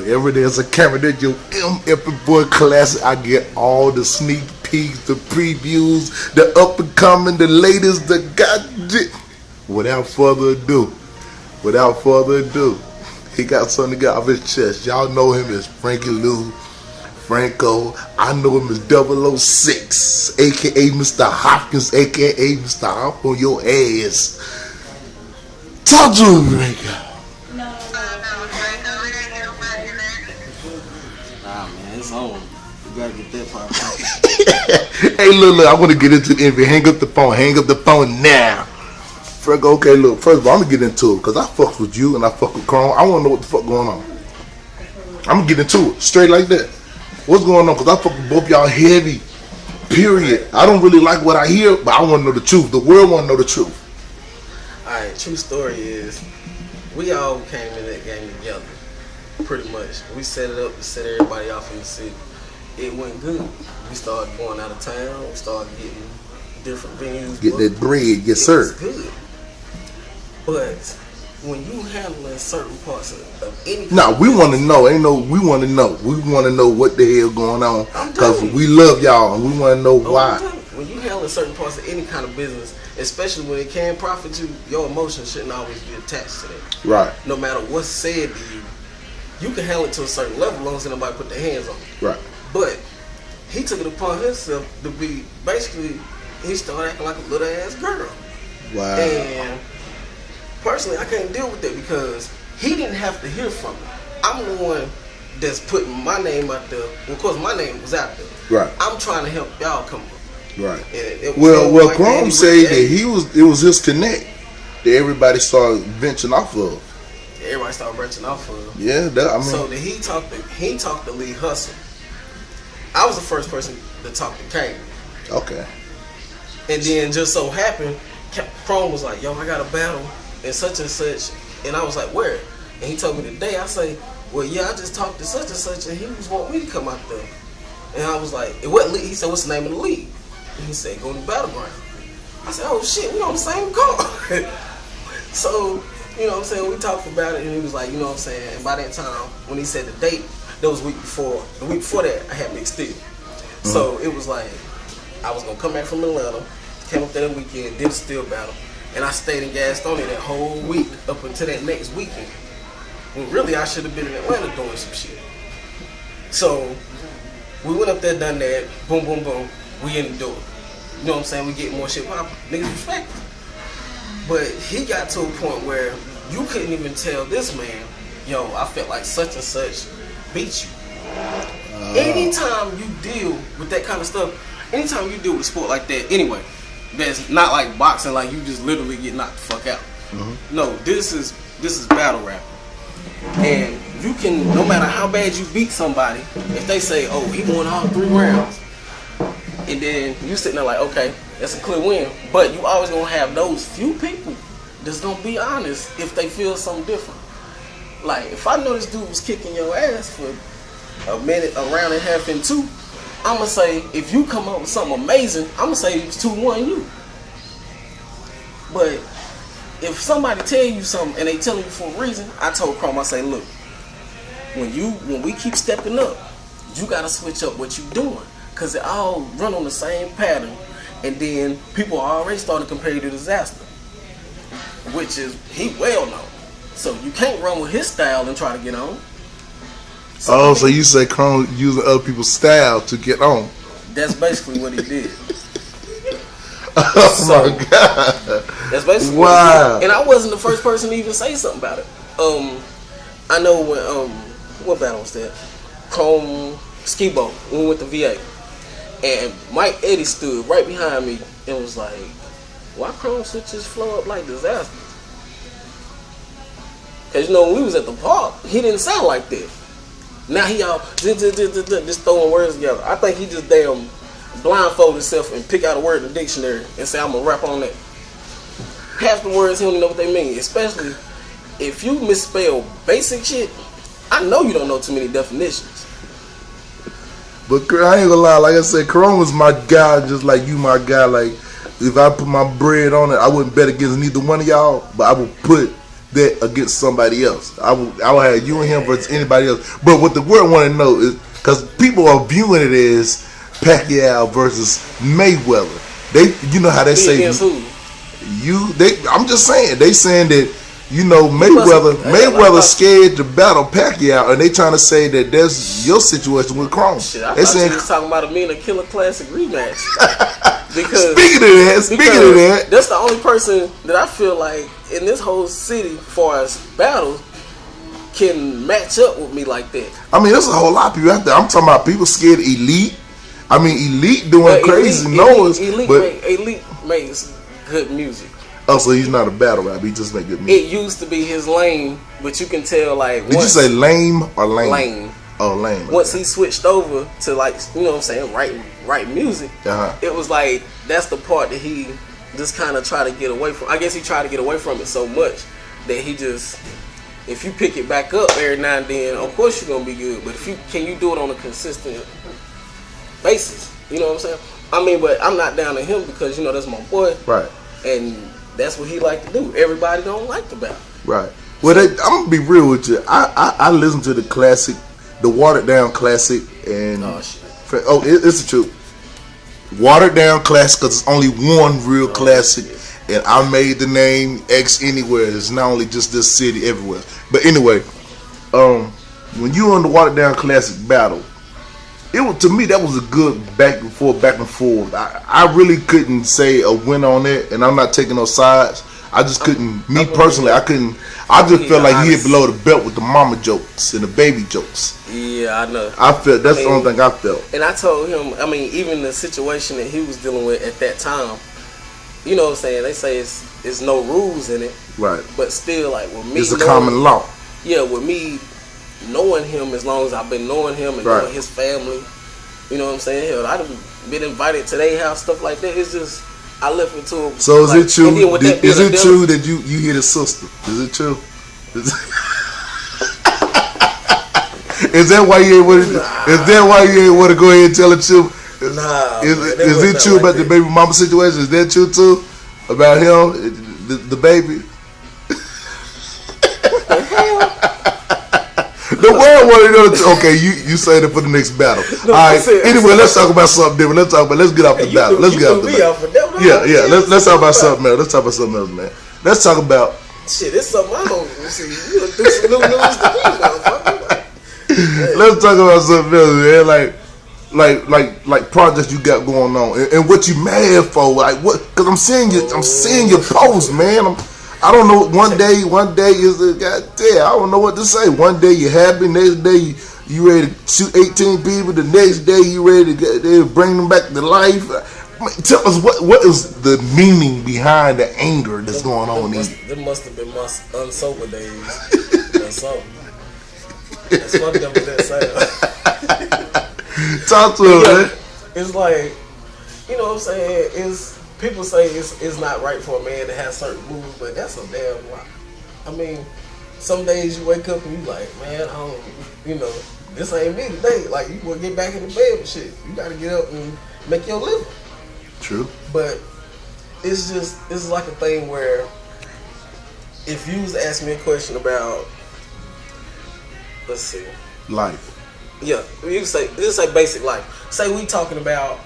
whenever there's a camera, there's your Epic Boy Classic. I get all the sneak peeks, the previews, the up and coming, the latest, the goddamn. Without further ado, he got something to get off his chest. Y'all know him as Franco. I know him as 006, aka Mr. Hopkins, aka Mr. Hop on your ass. Talk to him, Franco. Nah, man, it's on. You gotta get that part. Hey, look, I want to get into the interview. Hang up the phone now. Franco, okay, look, first of all, I'm going to get into it because I fuck with you and I fuck with Chrome. I want to know what the fuck going on. I'm going to get into it, straight like that. What's going on? Because I fuck with both y'all heavy, period. I don't really like what I hear, but I want to know the truth. The world want to know the truth. Alright, true story is, we all came in that game together, pretty much. We set it up to set everybody off in the city. It went good. We started going out of town. We started getting different venues. Get that bread, yes sir. It was good. But when you handling certain parts of any, we want to know. We want to know. We want to know what the hell going on because we love y'all and we want to know why. When you handling certain parts of any kind of business, especially when it can profit you, your emotions shouldn't always be attached to that. Right. No matter what's said to you, you can handle it to a certain level as long as nobody put their hands on it. Right. But he took it upon himself to be basically. He started acting like a little ass girl. Wow. And personally, I can't deal with that because he didn't have to hear from me. I'm the one that's putting my name out there. Of course, my name was out there. Right. I'm trying to help y'all come up. Right. And well, Chrome said that it was his connect that everybody started venturing off of. Everybody started branching off of. Yeah, so that he talked to Lee Hustle. I was the first person to talk to Kane. Okay. And then just so happened, Chrome was like, yo, I got a battle and such. And I was like, where? And he told me today. I say, well, yeah, I just talked to such and he was wanting me to come out there. And I was like, it wasn't league. He said, what's the name of the league? And he said, go to Battleground. I said, oh shit, we on the same call. So, you know what I'm saying, we talked about it and he was like, you know what I'm saying, and by that time, when he said the date, that was the week before that, I had mixed it. So it was like, I was gonna come back from Atlanta, came up there that weekend, did a steel battle, and I stayed in Gastonia that whole week up until that next weekend. When really I should have been in Atlanta doing some shit. So we went up there, done that, boom, boom, boom, we in the door. You know what I'm saying? We get more shit popping. Niggas respect it. But he got to a point where you couldn't even tell this man, yo, I felt like such and such beat you. Anytime you deal with that kind of stuff, anytime you deal with a sport like that, anyway, that's not like boxing, like you just literally get knocked the fuck out. No, this is battle rapping. And you can, no matter how bad you beat somebody, if they say, oh, he won all 3 rounds, and then you sitting there like, okay, that's a clear win. But you always gonna have those few people that's gonna be honest if they feel something different. Like, if I know this dude was kicking your ass for a minute, a round and a half and 2, I'm gonna say, if you come up with something amazing, I'm gonna say it was 2-1 you. But if somebody tell you something and they telling you for a reason, I told Chrome, I say, look, when we keep stepping up, you gotta switch up what you doing. Cause it all run on the same pattern. And then people are already starting to compare you to Disaster. Which is, he well known. So you can't run with his style and try to get on. So you say Chrome using other people's style to get on. That's basically what he did. Oh my God. That's basically wow. What he did. And I wasn't the first person to even say something about it. I know when, what battle was that? Chrome Skibo, when we went to VA. And Mike Eddie stood right behind me and was like, why Chrome switch his flow up like Disaster? Cause you know, when we was at the park, he didn't sound like that. Now he all just throwing words together. I think he just damn blindfold himself and pick out a word in the dictionary and say, I'm gonna rap on that. Half the words he don't even know what they mean. Especially if you misspell basic shit, I know you don't know too many definitions. But I ain't gonna lie, like I said, Chrome was my guy, just like you my guy. Like, if I put my bread on it, I wouldn't bet against neither one of y'all, but I would put that against somebody else. I will have you and him versus anybody else. But what the world want to know is because people are viewing it as Pacquiao versus Mayweather. You know how they say I'm just saying they saying that. You know, Mayweather scared to battle Pacquiao, and they trying to say that that's your situation with Chrome. Shit, I thought you was talking about a Mina Killer Classic rematch. Because speaking of that, that's the only person that I feel like in this whole city, as far as battles, can match up with me like that. I mean, there's a whole lot of people out there. I'm talking about people scared of Elite. I mean, Elite doing crazy noise, Elite makes good music. Oh, so he's not a battle rapper. He just make good music. It used to be his lane, but you can tell like. Did you say lame or lame? Lame. Oh, lame. Okay. Once he switched over to like, you know what I'm saying, write music. It was like that's the part that he just kind of tried to get away from. I guess he tried to get away from it so much that he just, if you pick it back up every now and then, of course you're gonna be good. But can you do it on a consistent basis? You know what I'm saying? I mean, but I'm not down to him because you know that's my boy. Right. And that's what he like to do. Everybody don't like the battle. Right. Well, I'm gonna be real with you. I listen to the classic, the watered down classic, and it's the truth. Watered down classic because it's only one real classic, and I made the name X anywhere. It's not only just this city, everywhere. But anyway, when you on the watered down classic battle, it was, to me, that was a good back and forth. I really couldn't say a win on it, and I'm not taking no sides. I just couldn't. Me personally, I couldn't. I just felt like he hit below the belt with the mama jokes and the baby jokes. Yeah, I know. I felt that's the only thing I felt. And I told him, I mean, even the situation that he was dealing with at that time, you know what I'm saying? They say it's no rules in it, right? But still, like with me, it's a common law. Yeah, with me knowing him as long as I've been knowing him and knowing his family, you know what I'm saying? Hell, I've been invited to their house, stuff like that. It's just I left it to him. So is it true? Is it true that you hit his sister? Is it true? Is that why you ain't want to? Is that why you ain't want to go ahead and tell the truth? Nah. Is it true about the baby mama situation? Is that true too? About him, the baby? The world want to know. Okay, you say that for the next battle. No, all right. Anyway, let's talk about something different. Let's get off the battle. Let's get off the battle. Yeah. Let's talk about something else. Man. Let's talk about. Shit, it's something I don't see. You done do some new news to me, motherfucker. Let's talk about something else, man. Like projects you got going on, and what you mad for? Like what? Because I'm seeing your post, man. I don't know. One day is a goddamn. I don't know what to say. One day you're happy, next day you ready to shoot 18 people. The next day you ready to bring them back to life. Tell us what is the meaning behind the anger that's going on? It must have been my unsober days or something. It's fucked up with that sound. Talk to him, man. It's like, you know what I'm saying? People say it's not right for a man to have certain moves, but that's a damn lie. I mean, some days you wake up and you like, man, this ain't me today. Like, you want to get back in the bed and shit. You got to get up and make your living. True. But it's like a thing where if you was to ask me a question about, let's see, life. Yeah, you say basic life. Say we talking about,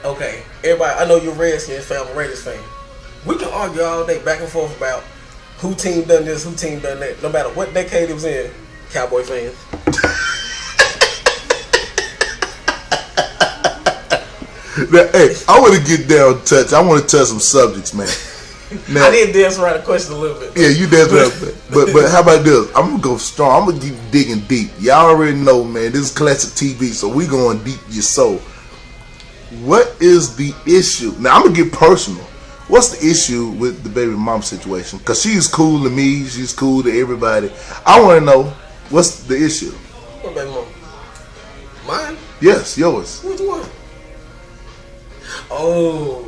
okay, everybody. I know you're Redskins fan, I'm a Raiders fan. We can argue all day back and forth about who team done this, who team done that. No matter what decade it was in, Cowboy fans. Now, hey, I want to get down touch. I want to touch some subjects, man. Now, I did dance around the question a little bit. Yeah, you danced around a bit. But how about this? I'm gonna go strong. I'm gonna keep digging deep. Y'all already know, man. This is classic TV, so we going deep your soul. What is the issue? Now I'm gonna get personal. What's the issue with the baby mom situation? Cause she's cool to me. She's cool to everybody. I want to know what's the issue. What baby mom? Mine? Yes, yours. Which one? Oh,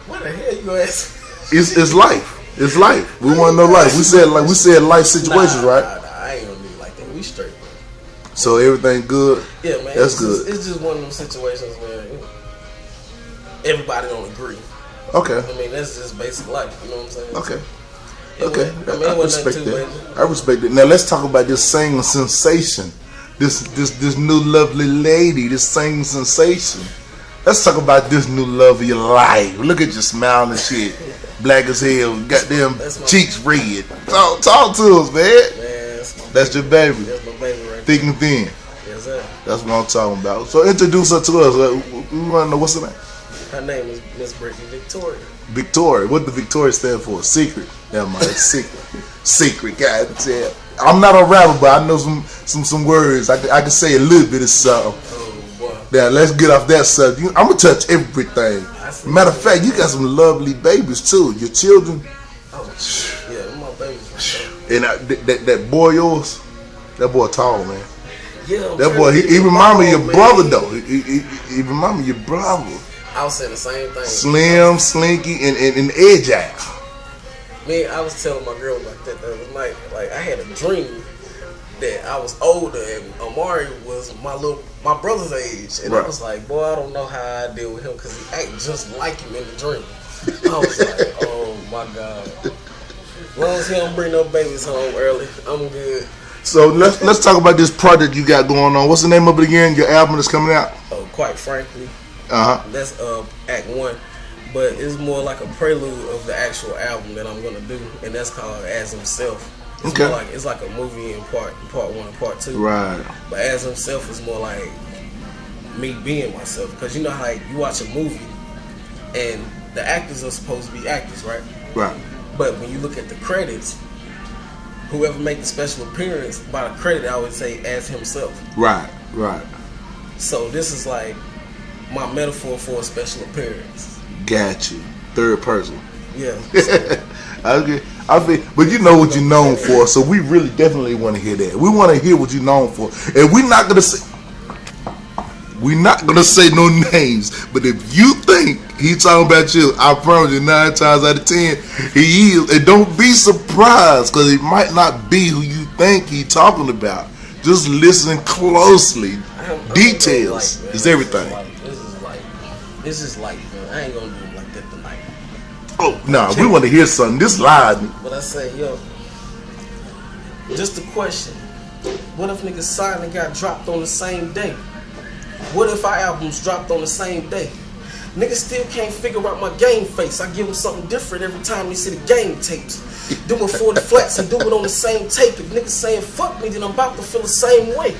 what the hell you asking? It's life. It's life. We want to know life. We said life situations, right? Nah, I ain't gonna do it like that. We straight, man. So everything good? Yeah, man. That's good. It's just one of them situations where everybody don't agree. Okay. I mean, that's just basic life. You know what I'm saying? Okay. Okay, I respect that. I respect it. Now let's talk about this singing sensation. This new lovely lady, this singing sensation. Let's talk about this new love of your life. Look at your smile and shit. Black as hell, goddamn cheeks red. Talk to us, man. That's your baby. That's my baby right there. Thick and thin. Yes, sir. That's what I'm talking about. So introduce her to us. We want to know what's her name. Her name is Miss Brittany Victoria. Victoria. What the Victoria stand for? Secret. Never mind. Secret. Secret. God damn. I'm not a rapper, but I know some words. I can say a little bit of something. Oh boy. Now let's get off that subject. I'm gonna touch everything. Matter of fact, you got some lovely babies too. Your children. Oh yeah, my babies. Right and that boy yours, that boy tall, man. Yeah. That boy, he remind me of your brother though. He remind me of your brother. I was saying the same thing. Slim, slinky, and agile. Man, I was telling my girl about that the other night. Like, I had a dream that I was older and Amari was my brother's age. And I was like, boy, I don't know how I deal with him because he act just like him in the dream. I was like, oh my God. As long as he don't bring no babies home early, I'm good. So let's talk about this project you got going on. What's the name of it again? Your album is coming out? Oh, quite frankly. That's Act 1. But it's more like a prelude of the actual album that I'm gonna do, and that's called As Himself. It's more like, it's like a movie in part 1 and part 2. Right. But As Himself is more like me being myself, because you know how you watch a movie and the actors are supposed to be actors, right? Right. But when you look at the credits, whoever make the special appearance by the credit, I always say As Himself. Right. Right. So this is like my metaphor for a special appearance. Got you. Third person. Yeah. Okay. But you know what you're known for, so we really definitely want to hear that. We want to hear what you're known for, and we're not gonna say no names. But if you think he's talking about you, I promise you, 9 times out of 10, he is. And don't be surprised, because it might not be who you think he's talking about. Just listen closely. Details is everything. This is like, man, I ain't gonna do it like that tonight. Oh, no, we want to hear something. This live. But I say, yo, just a question. What if niggas signed and got dropped on the same day? What if our albums dropped on the same day? Niggas still can't figure out my game face. I give them something different every time they see the game tapes. Doing 40 flats and do it on the same tape. If niggas saying fuck me, then I'm about to feel the same way.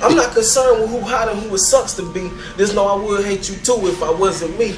I'm not concerned with who hot and who it sucks to be. Just know I would hate you too if I wasn't me.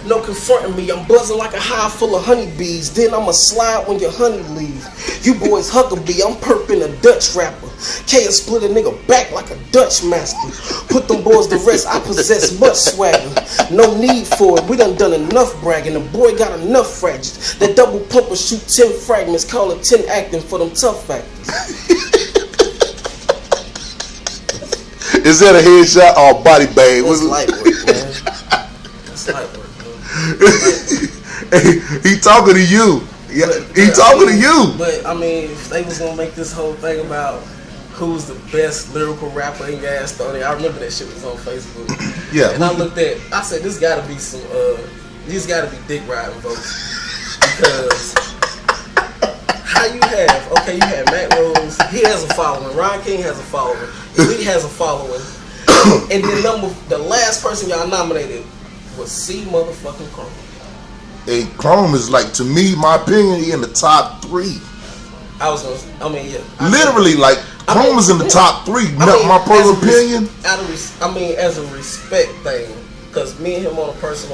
No confronting me, I'm buzzing like a hive full of honeybees. Then I'ma slide when your honey leave. You boys Huckabee, I'm perping a Dutch rapper. K split a nigga back like a Dutch master. Put them boys to rest, I possess much swagger. No need for it, we done enough bragging. The boy got enough fragments. That double pumper shoot 10 fragments, call it 10 acting for them tough factors. Is that a headshot or a body bang? That's light work, man. That's light work. He talking to you. Yeah, he talking to you. But I mean, if they was gonna make this whole thing about who's the best lyrical rapper in Gaston, I remember that shit was on Facebook. Yeah. And I looked at, I said, this gotta be some, these gotta be dick riding votes, because how you have, okay, you have Matt Rose, he has a following, Ron King has a following, Lee has a following, and then the last person y'all nominated was C motherfucking Chrome. And Chrome is like, to me, my opinion, he in the top 3. Literally, like, Chrome is in the top 3. My personal opinion. As a respect thing, because me and him on a personal